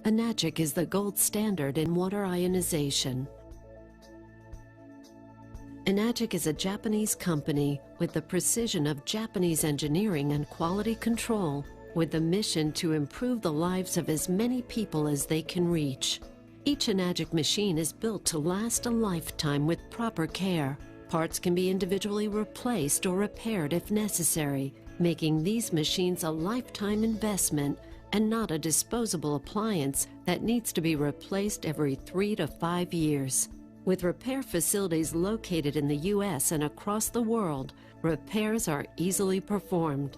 Enagic is the gold standard in water ionization. Enagic is a Japanese company with the precision of Japanese engineering and quality control, with the mission to improve the lives of as many people as they can reach. Each Enagic machine is built to last a lifetime with proper care. Parts can be individually replaced or repaired if necessary, making these machines a lifetime investment and not a disposable appliance that needs to be replaced every 3 to 5 years. With repair facilities located in the U.S. and across the world, repairs are easily performed.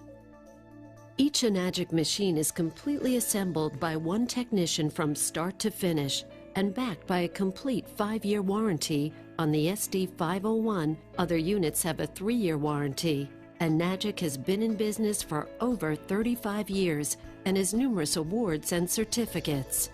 Each Enagic machine is completely assembled by one technician from start to finish and backed by a complete 5-year warranty. On the SD501, other units have a 3-year warranty. Enagic has been in business for over 35 years and has numerous awards and certificates.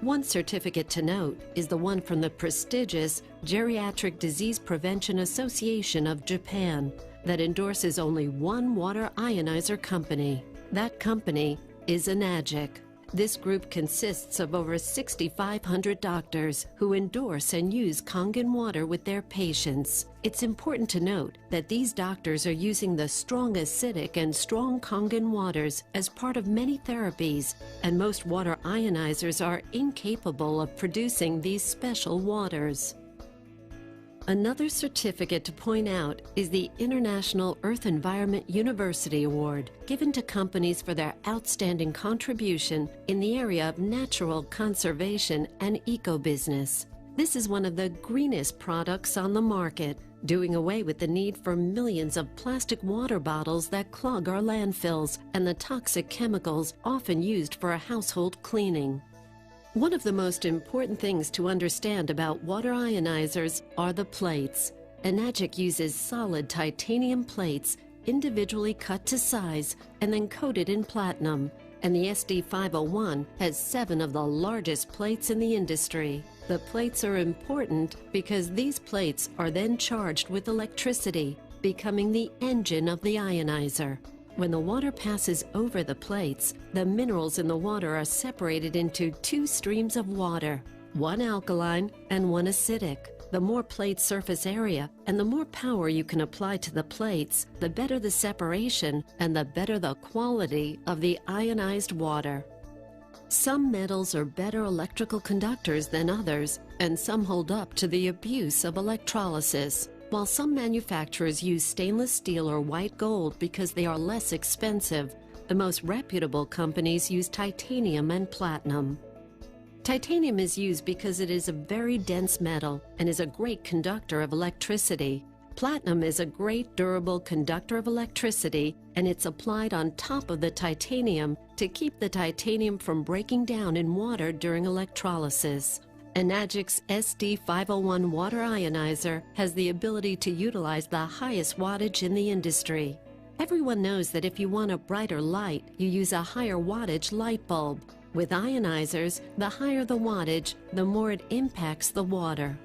One certificate to note is the one from the prestigious Geriatric Disease Prevention Association of Japan that endorses only one water ionizer company. That company is Enagic. This group consists of over 6,500 doctors who endorse and use Kangen water with their patients. It's important to note that these doctors are using the strong acidic and strong Kangen waters as part of many therapies, and most water ionizers are incapable of producing these special waters. Another certificate to point out is the International Earth Environment University Award, given to companies for their outstanding contribution in the area of natural conservation and eco-business. This is one of the greenest products on the market, doing away with the need for millions of plastic water bottles that clog our landfills and the toxic chemicals often used for household cleaning. One of the most important things to understand about water ionizers are the plates. Enagic uses solid titanium plates, individually cut to size and then coated in platinum. And the SD501 has 7 of the largest plates in the industry. The plates are important because these plates are then charged with electricity, becoming the engine of the ionizer. When the water passes over the plates, the minerals in the water are separated into 2 streams of water, one alkaline and one acidic. The more plate surface area and the more power you can apply to the plates, the better the separation and the better the quality of the ionized water. Some metals are better electrical conductors than others, and some hold up to the abuse of electrolysis. While some manufacturers use stainless steel or white gold because they are less expensive, the most reputable companies use titanium and platinum. Titanium is used because it is a very dense metal and is a great conductor of electricity. Platinum is a great durable conductor of electricity, and it's applied on top of the titanium to keep the titanium from breaking down in water during electrolysis. Enagic's SD501 water ionizer has the ability to utilize the highest wattage in the industry. Everyone knows that if you want a brighter light, you use a higher wattage light bulb. With ionizers, the higher the wattage, the more it impacts the water.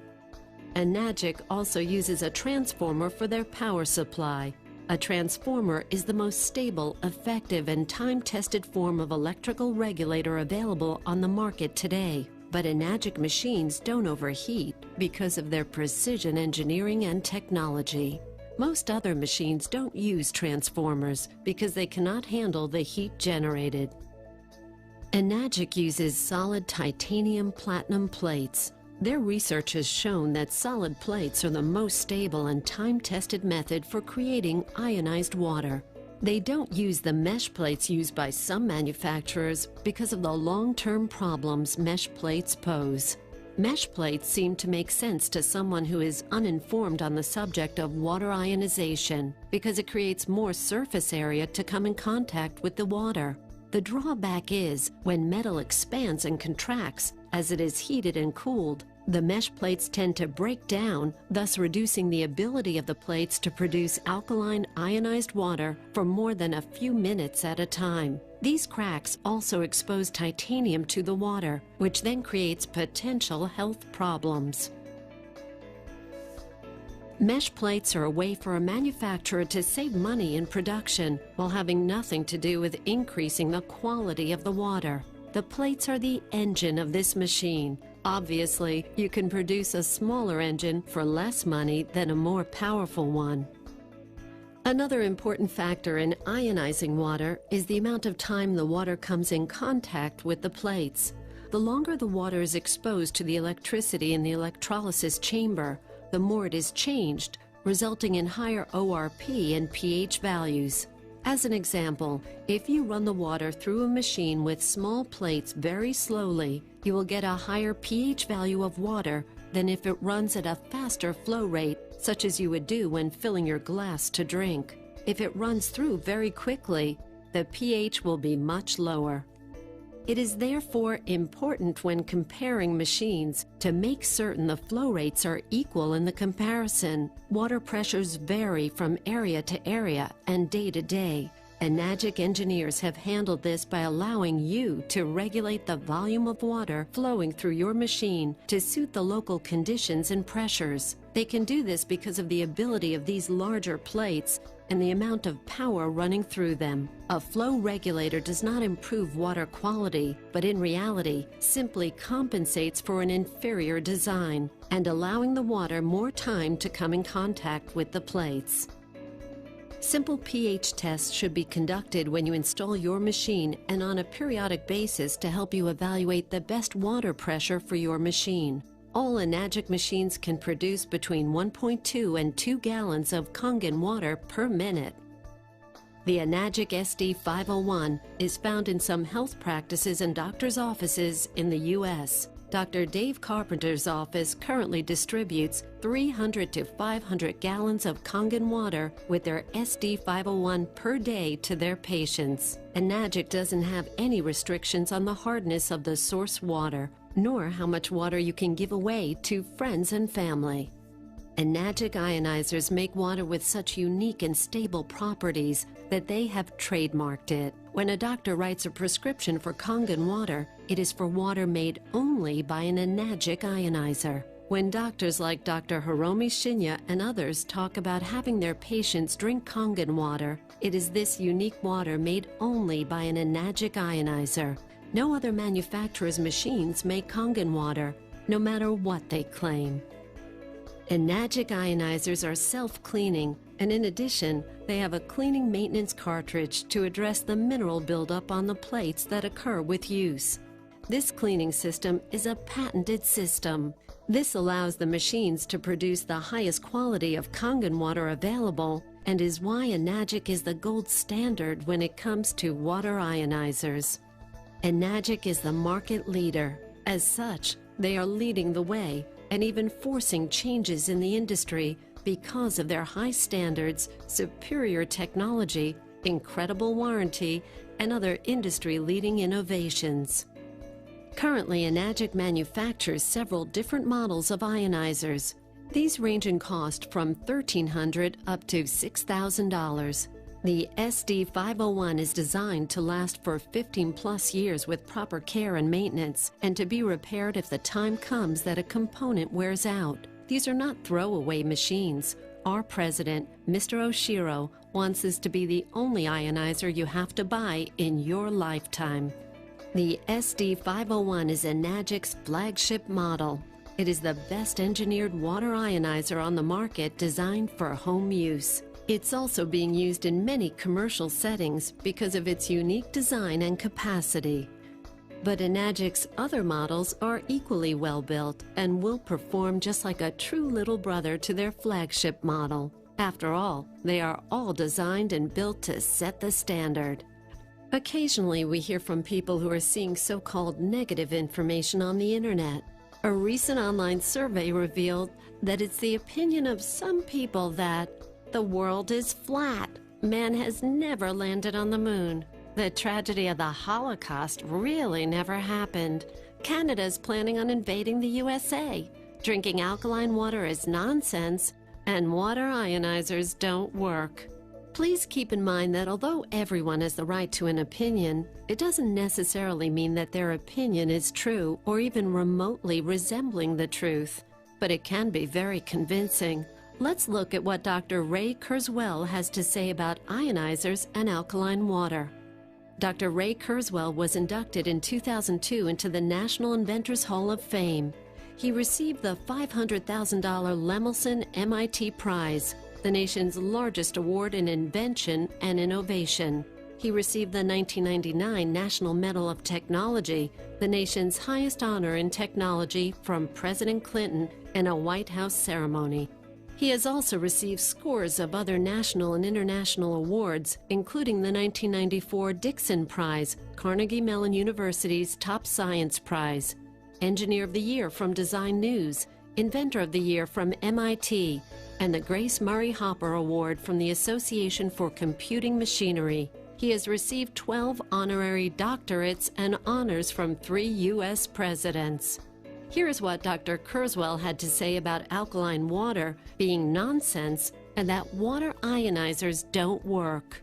Enagic also uses a transformer for their power supply. A transformer is the most stable, effective, and time-tested form of electrical regulator available on the market today. But Enagic machines don't overheat because of their precision engineering and technology. Most other machines don't use transformers because they cannot handle the heat generated. Enagic uses solid titanium platinum plates. Their research has shown that solid plates are the most stable and time-tested method for creating ionized water. They don't use the mesh plates used by some manufacturers because of the long-term problems mesh plates pose. Mesh plates seem to make sense to someone who is uninformed on the subject of water ionization because it creates more surface area to come in contact with the water. The drawback is when metal expands and contracts as it is heated and cooled, the mesh plates tend to break down, thus reducing the ability of the plates to produce alkaline ionized water for more than a few minutes at a time. These cracks also expose titanium to the water, which then creates potential health problems. Mesh plates are a way for a manufacturer to save money in production while having nothing to do with increasing the quality of the water. The plates are the engine of this machine. Obviously, you can produce a smaller engine for less money than a more powerful one. Another important factor in ionizing water is the amount of time the water comes in contact with the plates. The longer the water is exposed to the electricity in the electrolysis chamber, the more it is changed, resulting in higher ORP and pH values. As an example, if you run the water through a machine with small plates very slowly, you will get a higher pH value of water than if it runs at a faster flow rate, such as you would do when filling your glass to drink. If it runs through very quickly, the pH will be much lower. It is therefore important when comparing machines to make certain the flow rates are equal in the comparison. Water pressures vary from area to area and day to day. Enagic engineers have handled this by allowing you to regulate the volume of water flowing through your machine to suit the local conditions and pressures. They can do this because of the ability of these larger plates and the amount of power running through them. A flow regulator does not improve water quality, but in reality simply compensates for an inferior design and allowing the water more time to come in contact with the plates. Simple pH tests should be conducted when you install your machine and on a periodic basis to help you evaluate the best water pressure for your machine. All Enagic machines can produce between 1.2 and 2 gallons of Kangen water per minute. The Enagic SD501 is found in some health practices and doctors' offices in the U.S. Dr. Dave Carpenter's office currently distributes 300 to 500 gallons of Kangen water with their SD501 per day to their patients. Enagic doesn't have any restrictions on the hardness of the source water, nor how much water you can give away to friends and family. Enagic ionizers make water with such unique and stable properties that they have trademarked it. When a doctor writes a prescription for Kangen water, it is for water made only by an Enagic ionizer. When doctors like Dr. Hiromi Shinya and others talk about having their patients drink Kangen water, it is this unique water made only by an Enagic ionizer. No other manufacturer's machines make Kangen water, no matter what they claim. Enagic ionizers are self-cleaning, and in addition, they have a cleaning maintenance cartridge to address the mineral buildup on the plates that occur with use. This cleaning system is a patented system. This allows the machines to produce the highest quality of Kangen water available and is why Enagic is the gold standard when it comes to water ionizers. Enagic is the market leader. As such, they are leading the way and even forcing changes in the industry because of their high standards, superior technology, incredible warranty, and other industry-leading innovations. Currently, Enagic manufactures several different models of ionizers. These range in cost from $1,300 up to $6,000. The SD501 is designed to last for 15+ years with proper care and maintenance, and to be repaired if the time comes that a component wears out. These are not throwaway machines. Our president, Mr. Oshiro, wants this to be the only ionizer you have to buy in your lifetime. The SD501 is Enagic's flagship model. It is the best engineered water ionizer on the market designed for home use. It's also being used in many commercial settings because of its unique design and capacity. But Enagic's other models are equally well built and will perform just like a true little brother to their flagship model. After all, they are all designed and built to set the standard. Occasionally, we hear from people who are seeing so-called negative information on the internet. A recent online survey revealed that it's the opinion of some people that the world is flat. Man has never landed on the moon. The tragedy of the Holocaust really never happened. Canada's planning on invading the USA. Drinking alkaline water is nonsense, and water ionizers don't work. Please keep in mind that although everyone has the right to an opinion, it doesn't necessarily mean that their opinion is true or even remotely resembling the truth. But it can be very convincing. Let's look at what Dr. Ray Kurzweil has to say about ionizers and alkaline water. Dr. Ray Kurzweil was inducted in 2002 into the National Inventors Hall of Fame. He received the $500,000 Lemelson MIT Prize, the nation's largest award in invention and innovation. He received the 1999 National Medal of Technology, the nation's highest honor in technology, from President Clinton in a White House ceremony. He has also received scores of other national and international awards, including the 1994 Dickson Prize, Carnegie Mellon University's Top Science Prize, Engineer of the Year from Design News, Inventor of the Year from MIT, and the Grace Murray Hopper Award from the Association for Computing Machinery. He has received 12 honorary doctorates and honors from 3 U.S. presidents. Here's what Dr. Kurzweil had to say about alkaline water being nonsense and that water ionizers don't work.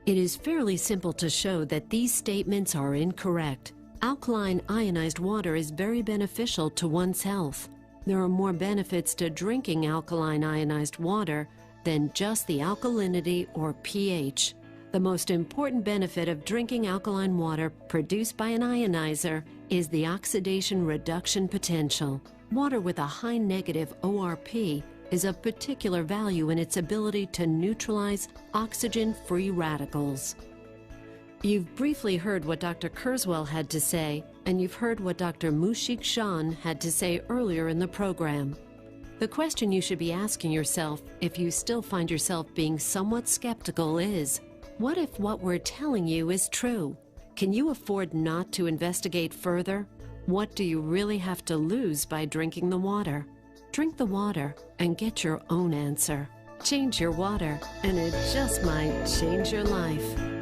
It is fairly simple to show that these statements are incorrect. Alkaline ionized water is very beneficial to one's health. There are more benefits to drinking alkaline ionized water than just the alkalinity or pH. The most important benefit of drinking alkaline water produced by an ionizer is the oxidation reduction potential. Water with a high negative ORP is of particular value in its ability to neutralize oxygen-free radicals. You've briefly heard what Dr. Kurzweil had to say, and you've heard what Dr. Mushik Shan had to say earlier in the program. The question you should be asking yourself, if you still find yourself being somewhat skeptical, is, what if what we're telling you is true? Can you afford not to investigate further? What do you really have to lose by drinking the water? Drink the water and get your own answer. Change your water, and it just might change your life.